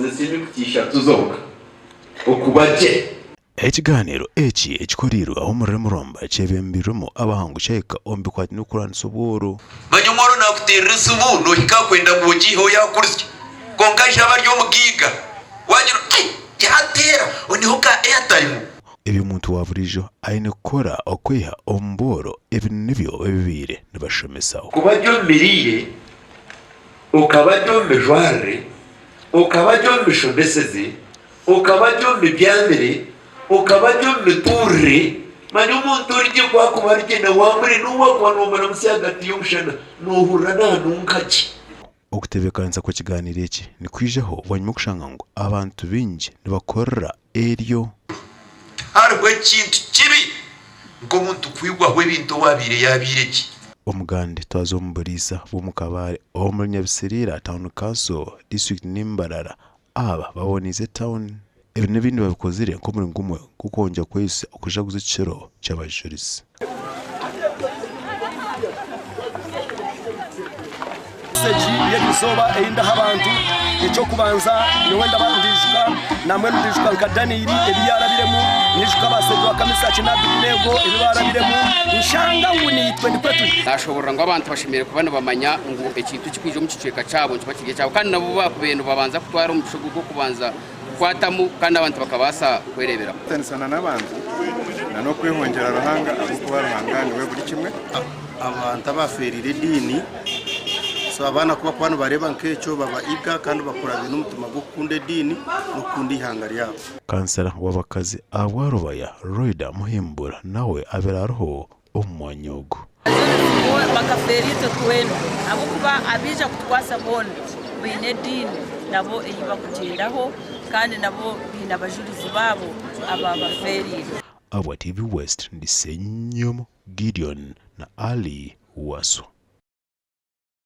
maze sinyukutisha tuzoka okubaje ekiganiro eki ekikorirwe aho muri Muromba kyebembirwemo abahangu cyeka ombi kwati no kuranisa oburo banyomoro nakuterera isubu no hikakwenda mugiho yakursya kongasha baryo mugiga wagira yatera oniho ka airtime ebi muntu wavurijo aine gukora okwiha omboro ebi nibyo bibire nibashomesaho kubajo mirire ukabajo mejware ukabajo mishomeseze ukabajo mibyamire ukabajo miture manyo umuntu urije kwa kubarije na wamuri nuwa kwa nomara musagati y'umushana nuhura nunkaje okutebekanza ko kiganiro iki ni kwijeho wanyuma kushanga ngo abantu bingi nibakorera eryo harwe kintu kibi ngo muntu kwigwaho ibintu wabire yabireki omugande twazomburiza bumukabare omuri Nyabisirira town council district Nimbarara aba babonize town ebi n'ibindi babikozire ko muri ngumwe kukonja kwese okuja kuziciro cy'abajurisi seji yebisoba einda habantu icyo kubanza ni wenda bandishika namwe ndishika nkadaniri ebiyarabiremu nishika basedwa kamisa kinabinego ebibarabiremu nshanga nguni 2020 nashobora ngo abantu bashimire kubana bamanya ngo ekintu kikwije mu kiceka cyabo cyabakige cyabo kandi nabo bakubeno babanza kutwara umushogo go kubanza kwatamu kandi abantu bakabasa kwerebera tensana n'abantu nano kwihongera ruhanga abuko baruhangani we buri kimwe abantu abaferire dini so abana kuba kwano bareba nkecho baba iga kandi bakora ibintu mutuma gukunda dini nukundi ihangari yabo kansera w'abakazi awarubaya Roida Muhimbura nawe aberaho umwanyogo bakaferito tweno abo kuba abija kutwasa bono bine dini nabo eyiba kugendaho kandi nabo bina abajurizi babo aba baferiro aba TV West ndisenyomo Gideon na Ali Waso.